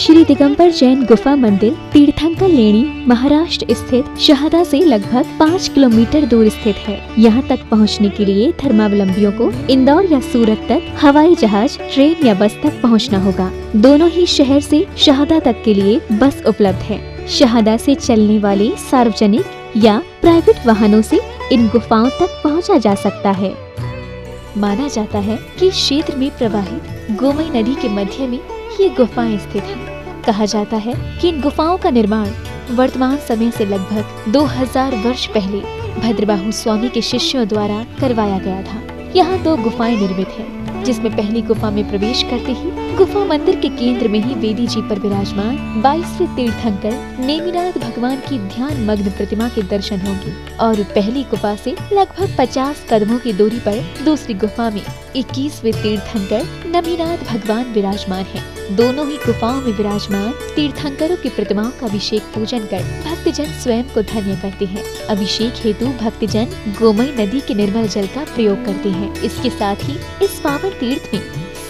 श्री दिगंबर जैन गुफा मंदिर तीर्थंकर लेणी महाराष्ट्र स्थित शहादा से लगभग 5 किलोमीटर दूर स्थित है। यहाँ तक पहुँचने के लिए धर्मावलंबियों को इंदौर या सूरत तक हवाई जहाज, ट्रेन या बस तक पहुँचना होगा। दोनों ही शहर से शहादा तक के लिए बस उपलब्ध है। शहादा से चलने वाले सार्वजनिक या प्राइवेट वाहनों से इन गुफाओं तक पहुँचा जा सकता है। माना जाता है कि क्षेत्र में प्रवाहित गोमई नदी के मध्य में ये गुफाएं स्थित हैं। कहा जाता है कि इन गुफाओं का निर्माण वर्तमान समय से लगभग 2000 वर्ष पहले भद्रबाहु स्वामी के शिष्यों द्वारा करवाया गया था। यहाँ 2 गुफाएं निर्मित हैं, जिसमें पहली गुफा में प्रवेश करते ही गुफा मंदिर के केंद्र में ही वेदी जी पर विराजमान 22वें तीर्थंकर नेमिनाथ भगवान की ध्यान मग्न प्रतिमा के दर्शन होंगे और पहली गुफा से लगभग 50 कदमों की दूरी पर दूसरी गुफा में 21वें तीर्थंकर नमीनाथ भगवान विराजमान हैं। दोनों ही गुफाओं में विराजमान तीर्थंकरों की प्रतिमाओं का अभिषेक पूजन कर भक्तजन स्वयं को धन्य करते हैं। अभिषेक हेतु भक्तजन गोमई नदी के निर्मल जल का प्रयोग करते हैं। इसके साथ ही इस पावन तीर्थ में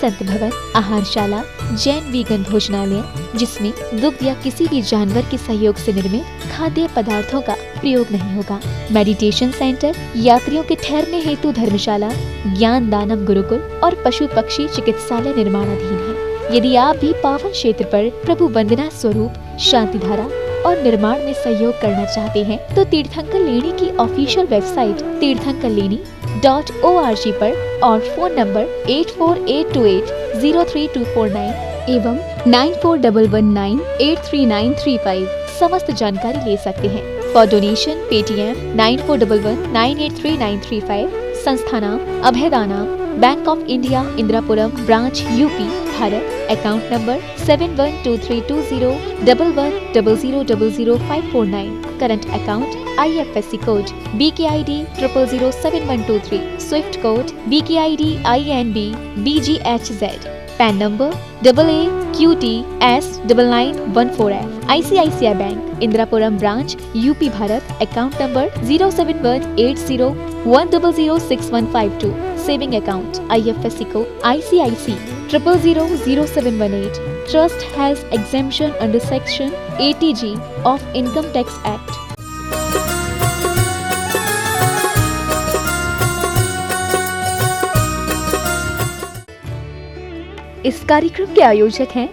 संत भवन, आहारशाला, जैन वीगन भोजनालय, जिसमें दुग्ध या किसी भी जानवर के सहयोग से निर्मित खाद्य पदार्थों का प्रयोग नहीं होगा, मेडिटेशन सेंटर, यात्रियों के ठहरने हेतु धर्मशाला, ज्ञान दानम गुरुकुल और पशु पक्षी चिकित्सालय निर्माणाधीन है। यदि आप भी पावन क्षेत्र पर प्रभु वंदना स्वरूप शांति धारा और निर्माण में सहयोग करना चाहते हैं तो तीर्थंकर लेणी की ऑफिशियल वेबसाइट तीर्थंकरलेणी.org पर और फोन नंबर 8482803249 एवं 9411983935 समस्त जानकारी ले सकते हैं। For donation Paytm 9411983935। संस्था नाम Abhayadana, bank of India, Indirapuram branch, UP, Bharat. Account number 7123201100000549। Current account IFSC code BKID 0007123। Swift code BKID INB BGHZ। PAN number AAQTS9914F। ICICI bank Indirapuram branch, UP, Bharat. Account number 0718010061552। Saving account IFSC code ICIC 000718। Trust has exemption under Section 80G of Income Tax Act. इस कार्यक्रम के आयोजक हैं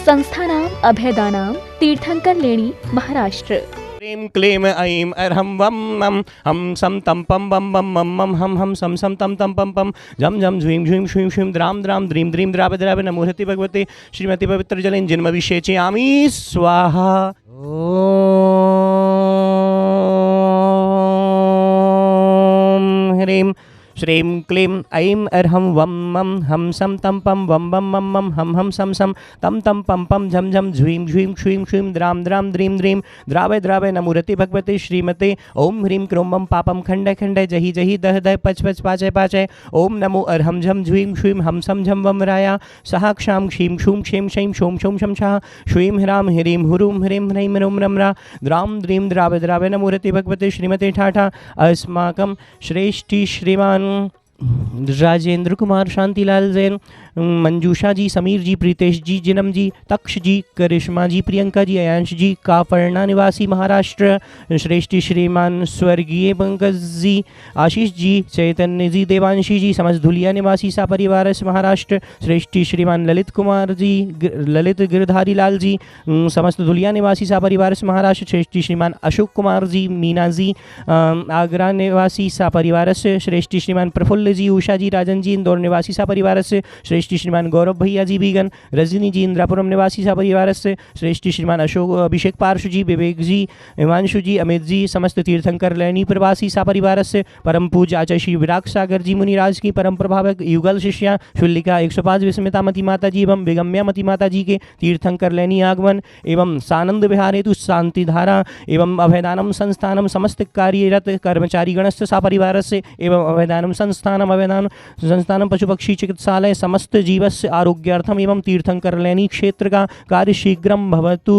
संस्था नाम अभयदानाम, तीर्थंकर लेणी, महाराष्ट्र। क्लीं क्लीं ऐं अर्हं वं मं हम सम तम पम बम बम मम मम हम सम सम तम तम पम पम झम झम झ्वीं झ्वीं श्वीं श्वीं द्राम द्राम द्रीं द्रीं द्राव द्राव नमोहति भगवते श्रीमती पवित्र जलेन जन्मभिषेचयामि स्वाहा। ओम ह्रीं श्रीं क्लीं ऐं अर्हं वं मं हम सम तम पम बम बम मम मम हम सम सम तम तम पम पम झम झम झ्वीं झ्वीं श्वीं श्वीं द्राम द्राम द्रीं द्रीं द्रावय द्रावय नमोहति भगवते श्रीमते ओम ह्रीं क्रों मम पापम खंडय खंडय जहि जहि दह दह पच पच पाचय पाचय ओम नमो अर्हं झम झ्वीं श्वीं हम सम झम वम राया सहा क्षां क्षीं क्षूं क्षें क्षैं शों शों शं शाह श्वीं ह्रां ह्रीं हुरूं ह्रीं ह्रैं ह्रौं रं रा द्रां द्रीं द्रावय द्रावय नमोहति भगवते श्रीमते ठाठा अस्माकं श्रेष्ठी श्रीमान राजेंद्र कुमार शांतिलाल जैन, मंजूषा जी, समीर जी, प्रीतेश जी, जिनम जी, तक्ष जी, करिश्मा जी, प्रियंका जी, अयांश जी, काफरना निवासी महाराष्ट्र, श्रेष्ठी श्रीमान स्वर्गीय पंकज जी, आशीष जी, चैतन्य जी, देवांशी जी, समस्त धुलिया निवासी सा परिवार महाराष्ट्र, श्रेष्ठी श्रीमान ललित कुमार जी, ललित गिरधारी लाल जी, समस्त धुलिया निवासी सा परिवार महाराष्ट्र, श्रेष्ठी श्रीमान अशोक कुमार जी, मीना जी, आगरा निवासी सा परिवार, श्रेष्ठी श्रीमान प्रफुल्ल जी, उषा जी, राजन जी, इंदौर निवासी सा परिवार से, श्रेष्ठी श्रीमान गौरव भैया जी बीगन, रजनी जी, इंदिरापुरम निवासी सा परिवार से, श्रेष्ठी श्रीमान अशोक अभिषेक पार्शु जी, विवेक जी, हिमांशु जी, अमित जी, समस्त तीर्थंकर लैनी प्रवासी सा परिवार से, परम पूज्य आचार्य श्री विराग सागर जी मुनिराज की परम प्रभावक युगल शिष्या शुल्लिका 105 विस्मिता मती माता जी एवं बेगम्या मती माता जी के तीर्थंकर लैनी आगमन एवं सानंद विहार हेतु शांति धारा एवं अभयदानम संस्थानम समस्त कार्यरत कर्मचारी गणस्य सा परिवार से एवं अभयदानम संस्थान संस्थानम अवैधान संस्थानम पशु पक्षी चिकित्सालय समस्त जीवस्य आरोग्यार्थम एवं तीर्थंकर लेनी क्षेत्र का कार्य शीघ्रम भवतु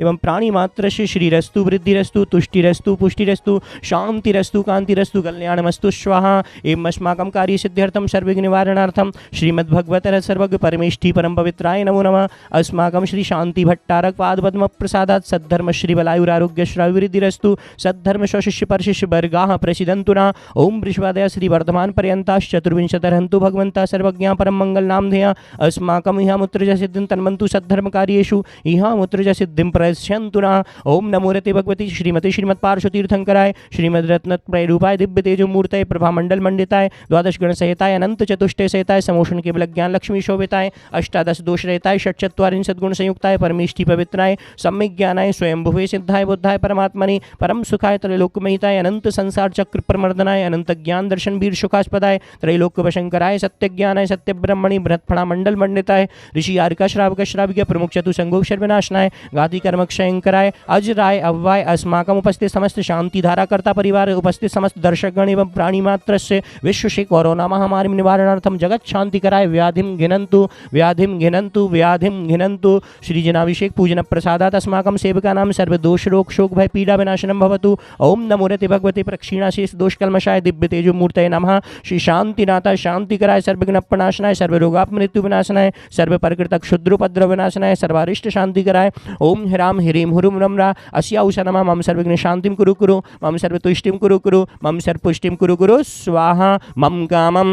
एवं प्राणी मात्र से श्रीरस्तु वृद्धिरस्तु तुष्टिरस्तु पुष्टिरस्तु शांतिरस्तु कांतिरस्तु कल्याणमस्तु स्वाहा एवं अस्माकं कार्य सिद्ध्यर्थम सर्वविघ्न निवारणार्थम श्रीमद्भगवतर सर्वज्ञ परमेष्ठी परम पवित्राय नमो नमः। अस्माकं श्री शांति भट्टारक पाद पद्म प्रसादात् सद्धर्म श्री बलायुरारोग्य श्रावृद्धिरस्तु सद्धर्म स्वशिष्य परशिष्य वर्गाः प्रसिदन्तुना ओम वृषभादय श्री वर्धमान पर्यन्ताश्चतुर्विंशतिरहन्तु भगवन्ता सर्वज्ञा परम मंगल नामधेया अस्माकं इह मुत्रज सिद्धिं तन्वन्तु सद्धर्म कार्येषु इह मुत्रज सिद्धिं प्रयस्यन्तुना ओम नमो रते भगवती श्रीमती श्रीमत्पार्श्व तीर्थंकराय श्रीमद रत्नत्रय रूपाय दिव्य तेजो मूर्तये प्रभा मंडल मंडिताय द्वादश गण सहिताय अनंत चतुष्टय सहिताय समोषण केवल ज्ञान लक्ष्मी शोभिताय अष्टादश दोष रहिताय षट्चत्वारिंशत् गुण संयुक्ताय परमेष्ठी पवित्राय सम्यक ज्ञानाय स्वयंभुवे सिद्धाय बुद्धाय परमात्मने परम सुखाय त्रैलोक्यमहिताय अनंत संसार चक्र प्रमर्दनाय अनंत ज्ञान दर्शन वीर सुखास्पदाय त्रैलोक्य वशंकराय सत्य ज्ञानाय सत्य ब्रह्मणि बृहत्फणा मंडल मंडिताय ऋषि आर्का श्रावक श्राविक प्रमुख चतु संगोक्षर विनाशनाय गाति कर्म क्षयंकराय अजराय अव्वाय अस्माकम उपस्थित समस्त शांति धारा कर्ता परिवार उपस्थित समस्त दर्शकगण एवं प्राणी मात्र से विश्व से कोरोना महामारी निवारणार्थम जगत शांति कराय व्याधिम घिनंतु व्याधिम घिनंतु व्याधिम घिनंतु श्री जनाभिषेक पूजन प्रसादात अस्माकं सेवकानां सर्व दोष रोग शोक भय पीड़ा विनाशनम भवतु ओम नमो रते भगवते प्रक्षीणाशेष दोष कल्मषाय दिव्य तेजो मूर्तये नमः। श्री शांतिनाथाय शांति कराय सर्वविघ्न प्रणाशनाय सर्व रोगाप मृत्यु विनाशनाय सर्व प्रकृत क्षुद्रोपद्रव विनाशनाय सर्वारिष्ट शांति कराय ओम ह्राम ह्रीम हुरुम रमरा अस्याउषा नमः। मम सर्वविघ्न शांतिम कुरु कुरु मम सर्व तुष्टिम कुरु कुरु मम सर्व पुष्टिम कुरु कुरु स्वाहा। मम कामम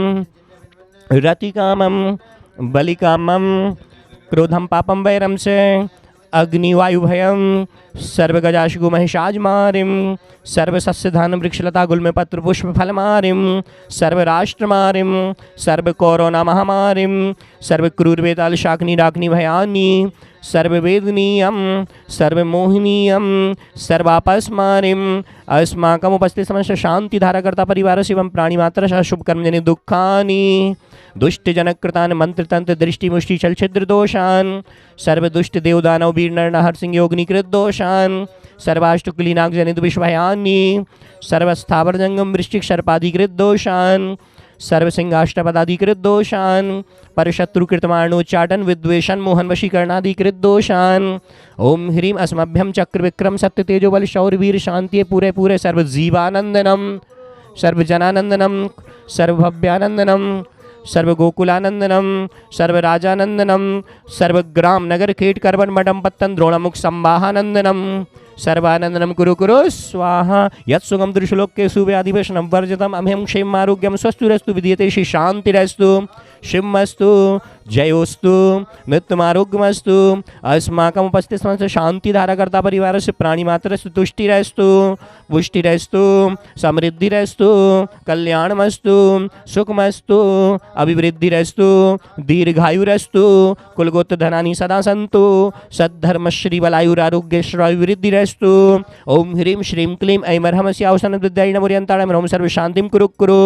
रतिकामम बलिकामम क्रोधम पापम वैरम से अग्निवायुभयम सर्वगजाशु महिषाजमारिम सर्वसस्यधान वृक्षलता गुल्म पत्र पुष्प फलमारिम सर्वराष्ट्रमारिम सर्व कोरोना महामारिम सर्व क्रूरवेताल शाकनी डाकनी भयानी सर्ववेदनीयम सर्वमोहनीयम सर्वापस्मारिम अस्माकम उपस्थित समस्त शांति धारा कर्ता परिवार एवं प्राणी मात्र शुभ कर्म जनि दुखानि दुष्ट जनकृतान मंत्र तंत्र दृष्टि मुष्टि चल छिद्र दोषान सर्व दुष्ट देवदानव वीर नर हर सिंह योगनिकृत दोषान सर्वाष्टकुलीनाग जनित विश्वयानी सर्वस्थावर जंगम वृश्चिक सर्पाधिकृत दोषान सर्वसिंहाष्टपदाधिकृत दोषान परशत्रुकृतमाणोच्चाटन विद्वेषण मोहन वशीकरणाधिकृत दोषान ओम ह्रीम अस्मभ्यम चक्र विक्रम सत्य तेजो बल शौर्य वीर शांति पूरे पूरे सर्व जीवानंदनम सर्व जनानंदनम सर्वभव्यानंदनम सर्व गोकुलानंदनम सर्व राजानंदनम सर्व ग्राम नगर खेट करवन मडम पत्तन द्रोणमुख संवाहानंदनम सर्वानंदनम कुरु कुरु स्वाहा। यत् सुगम दृश्यलोके सुव्याधिवेशनम वर्जितम अभयम क्षेम आरोग्यम स्वस्तुरस्तु विद्यते श्री शांतिरस्तु शिवमस्तु जयोस्तु मृत्युमारोग्यमस्तु अस्माकम उपस्थित समस्त शांति धारा कर्ता परिवार से प्राणी मात्र तुष्टिरस्तु पुष्टिरस्तु समृद्धिरस्तु कल्याणमस्तु सुखमस्तु अभिवृद्धिरस्तु दीर्घायुरस्तु कुलगोत्र धनानि सदा सन्तु सद्धर्म श्री बलायुरारोग्य श्रावृद्धिरस्तु ओम ह्रीं श्रीं क्लीं ऐं अर्हमस्यावसन विद्याय नमोरियन्ताणं ओम सर्व शांतिं कुरु कुरु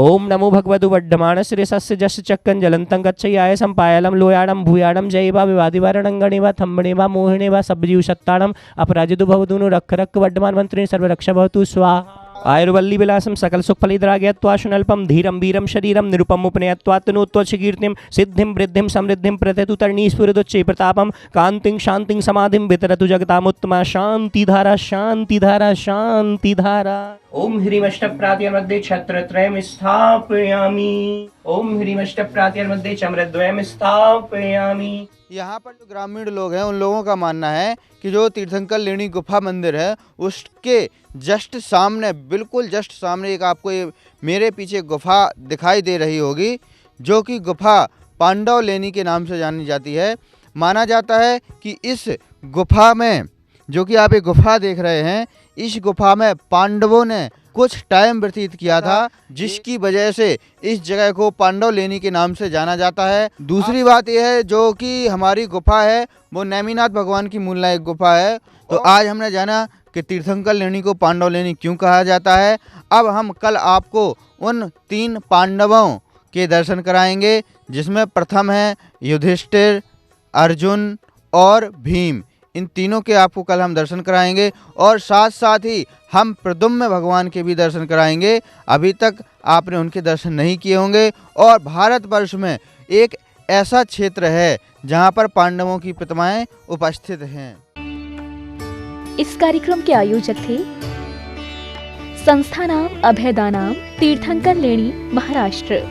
ओम नमो भगवतु वड्ढमानस्य सस्य जस्य चक्कं जलन्तं गच्छयाय संपायलं लोयाडं भूयाडं जयवा विवादिवारणं गणेवा थम्बणेवा मोहिणेवा सब्जीव सत्ताणं अपराजितो भवतु रक्ष रक्ष वड्ढमान मंत्रिणे सर्वरक्षा भवतु स्वाहा। आयुर्वल्ली विलासम सकल सुखफलिद्राग्यत्वाशुनल्पम धीरम वीरम शरीरम निरुपम उपनयत्वात्तनोत्वचकीर्तिम सिद्धिम वृद्धिम समृद्धिम प्रथतु तरणीस्फुरदुच्चै प्रतापम कांतिं शांतिं समाधिं वितरतु जगतामुत्तमा शांतिधारा शांतिधारा शांतिधारा। ओम ह्रीं अष्टप्रात्यर मध्ये छत्रत्रयं स्थापयामि ओम ह्रीं अष्टप्रात्यर मध्ये चम्रद्वयं स्थापयामि। यहाँ पर जो ग्रामीण लोग हैं उन लोगों का मानना है कि जो तीर्थंकर लेणी गुफा मंदिर है उसके जस्ट सामने बिल्कुल जस्ट सामने एक आपको ये मेरे पीछे गुफा दिखाई दे रही होगी जो कि गुफा पांडव लेणी के नाम से जानी जाती है। माना जाता है कि इस गुफा में जो कि आप एक गुफा देख रहे हैं इस गुफा में पांडवों ने कुछ टाइम व्यतीत किया था जिसकी वजह से इस जगह को पांडव लेणी के नाम से जाना जाता है। दूसरी बात यह है जो कि हमारी गुफा है वो नेमिनाथ भगवान की मूलनायक गुफा है। तो आज हमने जाना कि तीर्थंकर लेणी को पांडव लेणी क्यों कहा जाता है। अब हम कल आपको उन 3 पांडवों के दर्शन कराएंगे जिसमें प्रथम है युधिष्ठिर, अर्जुन और भीम। इन तीनों के आपको कल हम दर्शन कराएंगे और साथ साथ ही हम प्रद्युम्न भगवान के भी दर्शन कराएंगे। अभी तक आपने उनके दर्शन नहीं किए होंगे। और भारतवर्ष में एक ऐसा क्षेत्र है जहाँ पर पांडवों की प्रतिमाएं उपस्थित हैं। इस कार्यक्रम के आयोजक थे संस्था नाम अभयदानाम, तीर्थंकर लेणी, महाराष्ट्र।